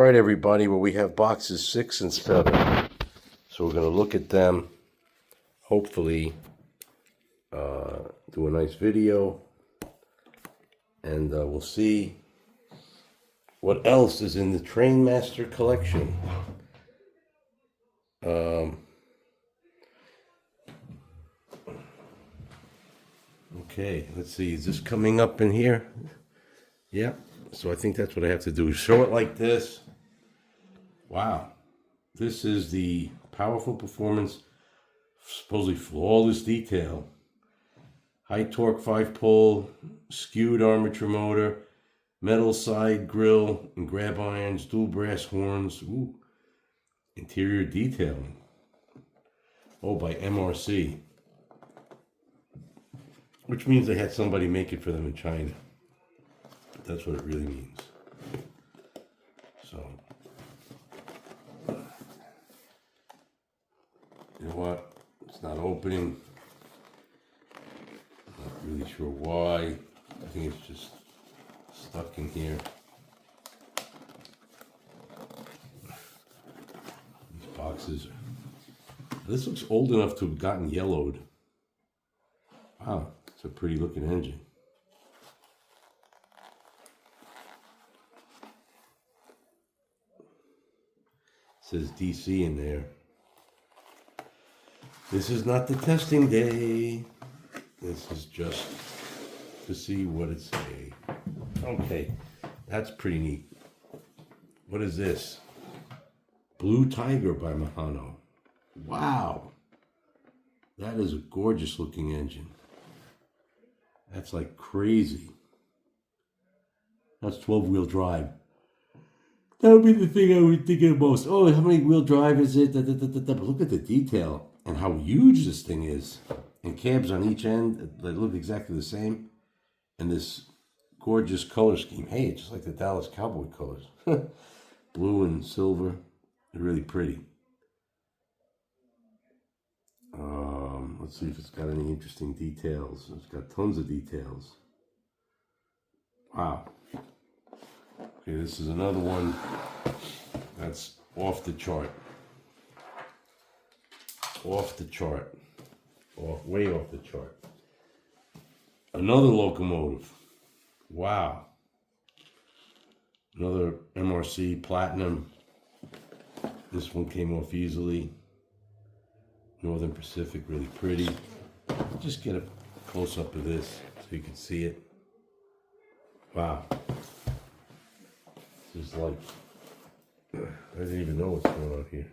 All right, everybody, well, we have boxes 6 and 7. So we're going to look at them, hopefully do a nice video, and we'll see what else is in the TrainMaster collection. Okay, let's see, is this coming up in here? Yeah, so I think that's what I have to do. Show it like this. Wow, this is the powerful performance, supposedly flawless detail. High torque 5-pole, skewed armature motor, metal side grille and grab irons, dual brass horns. Ooh. Interior detailing. Oh, by MRC. Which means they had somebody make it for them in China. That's what it really means. So, you know what? It's not opening. Not really sure why. I think it's just stuck in here. These boxes. This looks old enough to have gotten yellowed. Wow, it's a pretty looking engine. It says DC in there. This is not the testing day. This is just to see what it says. Okay, that's pretty neat. What is this? Blue Tiger by Mahano. Wow. That is a gorgeous looking engine. That's like crazy. That's 12-wheel drive. That would be the thing I would think of most. Oh, how many wheel drive is it? But look at the detail and how huge this thing is. And cabs on each end that look exactly the same. And this gorgeous color scheme. Hey, it's just like the Dallas Cowboy colors. Blue and silver. They're really pretty. Let's see if it's got any interesting details. It's got tons of details. Wow. Okay, this is another one that's off the chart. Off the chart. Way off the chart. Another locomotive. Wow. Another MRC Platinum. This one came off easily. Northern Pacific, really pretty. Just get a close-up of this so you can see it. Wow. This is like, I didn't even know what's going on here.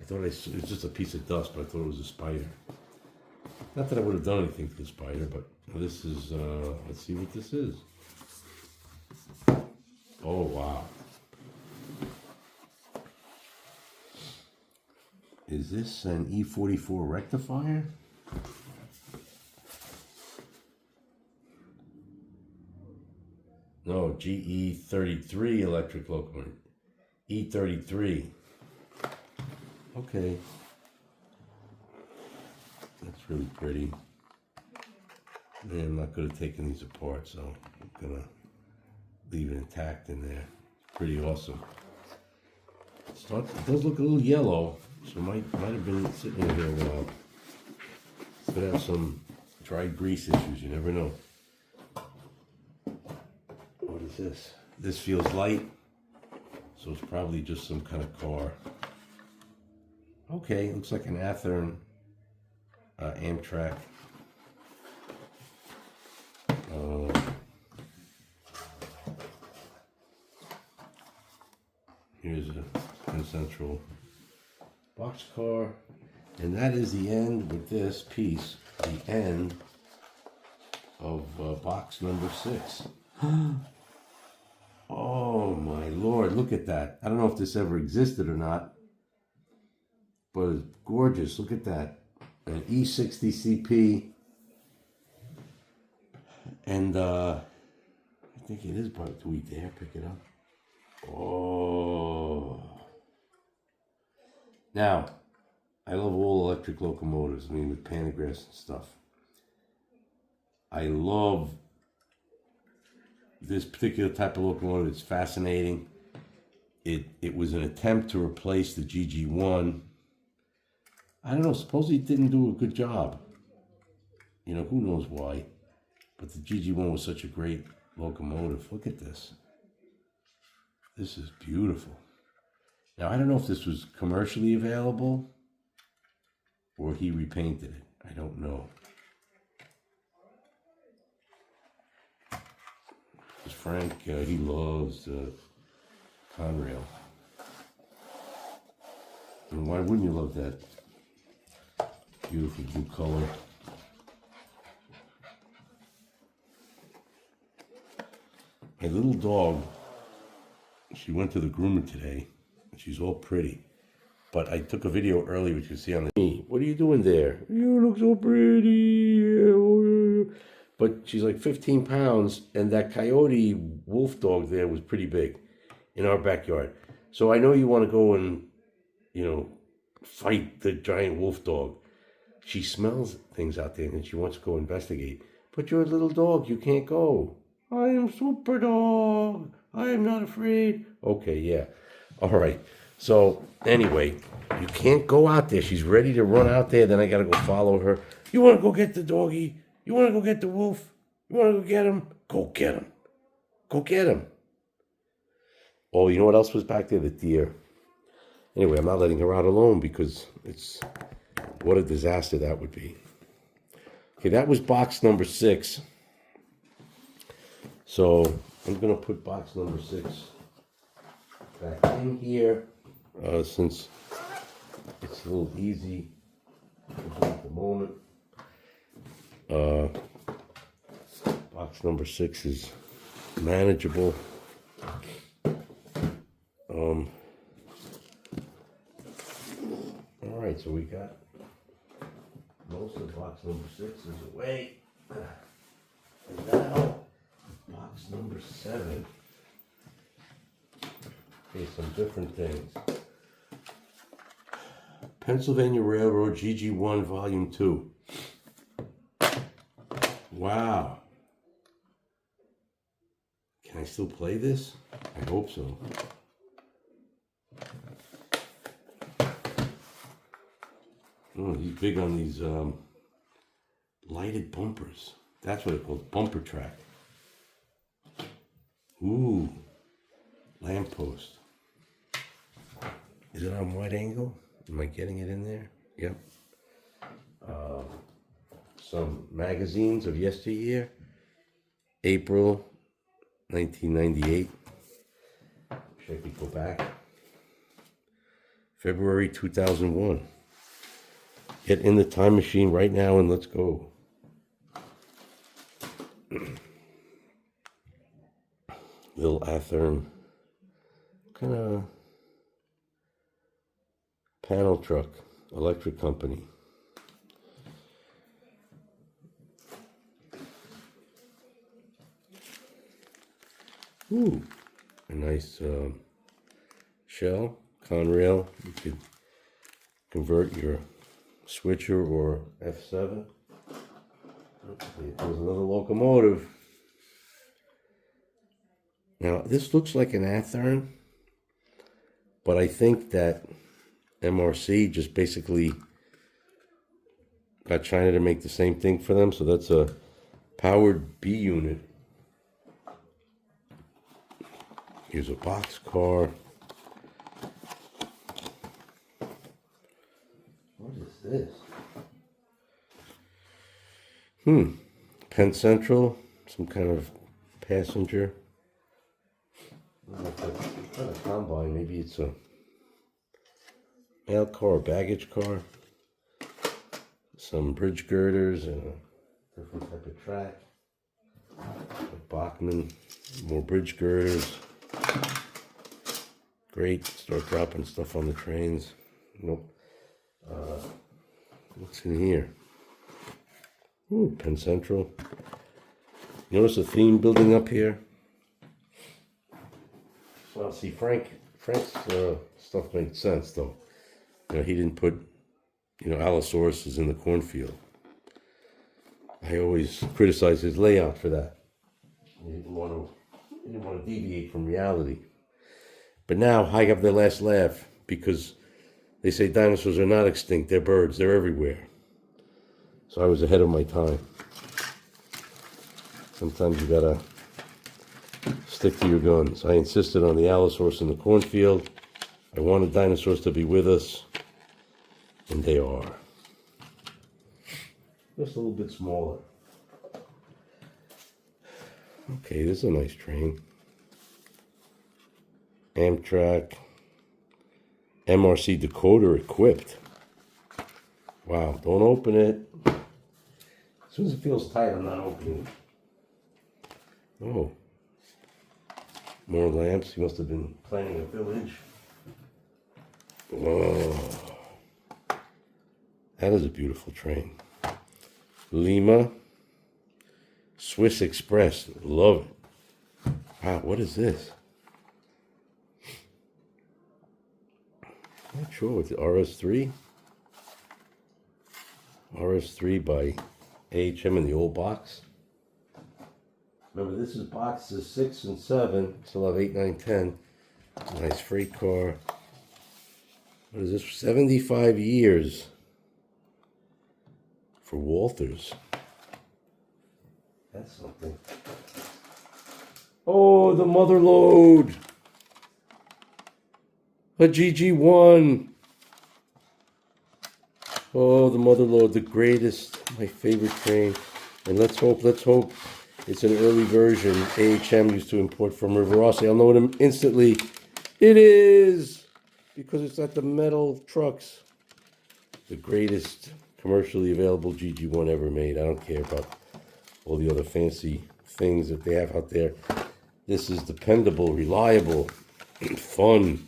I thought it was just a piece of dust, but I thought it was a spider. Not that I would have done anything to the spider, but this is, let's see what this is. Oh, wow. Is this an E44 rectifier? No, GE33 electric locomotive. E33. Okay. That's really pretty. Man, I'm not good at taking these apart, so I'm gonna leave it intact in there. Pretty awesome. It does look a little yellow, so it might have been sitting in here a while. Could have some dry grease issues, you never know. What is this? This feels light, so it's probably just some kind of car. Okay, looks like an Athearn Amtrak. Here's a Central boxcar, and that is the end with this piece, the end of box number 6. Oh my Lord, look at that. I don't know if this ever existed or not, but it's gorgeous. Look at that. An E60CP, and I think it is, but do we dare pick it up? Oh. Now, I love all electric locomotives. I mean, with pantographs and stuff. I love this particular type of locomotive is fascinating. It was an attempt to replace the GG1. I don't know, supposedly it didn't do a good job. You know, who knows why. But the GG1 was such a great locomotive. Look at this. This is beautiful. Now, I don't know if this was commercially available or he repainted it. I don't know. Frank, he loves Conrail. And why wouldn't you love that beautiful blue color? My little dog, she went to the groomer today, and she's all pretty. But I took a video earlier, which you can see on the... What are you doing there? You look so pretty. But she's like 15 pounds, and that coyote wolf dog there was pretty big in our backyard. So I know you want to go and, you know, fight the giant wolf dog. She smells things out there, and she wants to go investigate. But you're a little dog. You can't go. I am super dog. I am not afraid. Okay, yeah. All right. So anyway, you can't go out there. She's ready to run out there. Then I got to go follow her. You want to go get the doggy? You want to go get the wolf? You want to go get him? Go get him. Go get him. Oh, you know what else was back there? The deer. Anyway, I'm not letting her out alone because it's... What a disaster that would be. Okay, that was box number 6. So I'm going to put box number 6 back in here since it's a little easy at the moment. Box number 6 is manageable. All right, so we got most of box number 6 is away. And now, box number 7. Okay, some different things. Pennsylvania Railroad GG1 Volume 2. Wow. Can I still play this? I hope so. Oh, he's big on these lighted bumpers. That's what it's called, bumper track. Ooh, lamppost. Is it on wide angle? Am I getting it in there? Yep. Some magazines of yesteryear. April 1998. Wish I could go back. February 2001. Get in the time machine right now and let's go. Little Athearn. Kind of panel truck, electric company. Ooh, a nice shell, Conrail. You could convert your switcher or F7. There's another locomotive. Now, this looks like an Athearn, but I think that MRC just basically got China to make the same thing for them. So that's a powered B unit. Here's a box car. What is this? Penn Central, some kind of passenger. I don't know if that's not a combine, maybe it's a mail car or baggage car. Some bridge girders and a different type of track. A Bachman, more bridge girders. Great, start dropping stuff on the trains. Nope. What's in here? Ooh, Penn Central. You notice a theme building up here? Well, see, Frank's stuff made sense, though. You know, he didn't put, Allosauruses in the cornfield. I always criticize his layout for that. He didn't want to didn't want to deviate from reality. But now I have the last laugh because they say dinosaurs are not extinct. They're birds. They're everywhere. So I was ahead of my time. Sometimes you gotta stick to your guns. I insisted on the Allosaurus in the cornfield. I wanted dinosaurs to be with us, and they are. Just a little bit smaller. Okay, this is a nice train. Amtrak MRC decoder equipped. Wow, don't open it. As soon as it feels tight, I'm not opening it. Oh. More lamps. He must have been planning a village. Whoa. That is a beautiful train. Lima. Swiss Express. Love it. Wow, what is this? Not sure what the RS3. RS3 by AHM in the old box. Remember, this is boxes 6 and 7. Still have 8, 9, 10. Nice freight car. What is this? 75 years for Walters. That's something. Oh, the mother lode. A GG1. Oh, the mother lode, the greatest, my favorite train. And let's hope it's an early version AHM used to import from River Rossi. I'll know them instantly. It is, because it's at the metal trucks. The greatest commercially available GG1 ever made. I don't care about all the other fancy things that they have out there. This is dependable, reliable, fun.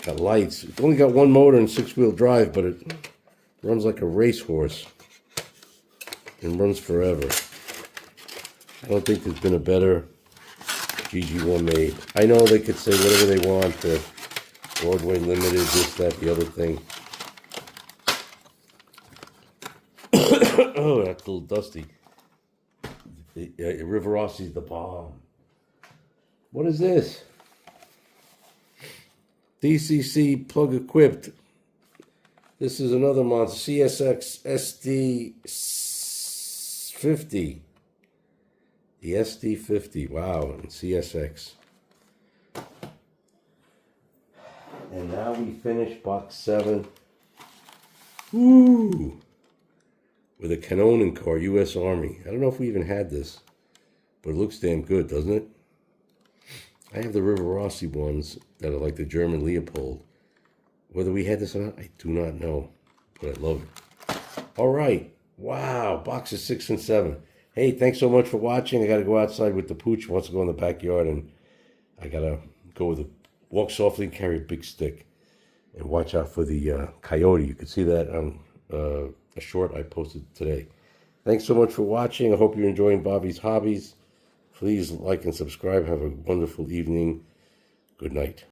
Got lights. It's only got one motor and 6-wheel drive, but it runs like a racehorse and runs forever. I don't think there's been a better GG1 made. I know they could say whatever they want to Broadway Limited, this, that, the other thing. Oh, that's a little dusty. River Rossi's the bomb. What is this? DCC plug equipped. This is another monster. CSX SD50. The SD50. Wow. And CSX. And now we finish box 7. Woo! With a Cannonen car, U.S. Army. I don't know if we even had this, but it looks damn good, doesn't it? I have the River Rossi ones that are like the German Leopold. Whether we had this or not, I do not know, but I love it. All right. Wow. Boxes 6 and 7. Hey, thanks so much for watching. I got to go outside with the pooch. He wants to go in the backyard, and I got to go with a walk softly and carry a big stick. And watch out for the coyote. You can see that on a short I posted today. Thanks so much for watching. I hope you're enjoying Bobby's Hobbies. Please like and subscribe. Have a wonderful evening. Good night.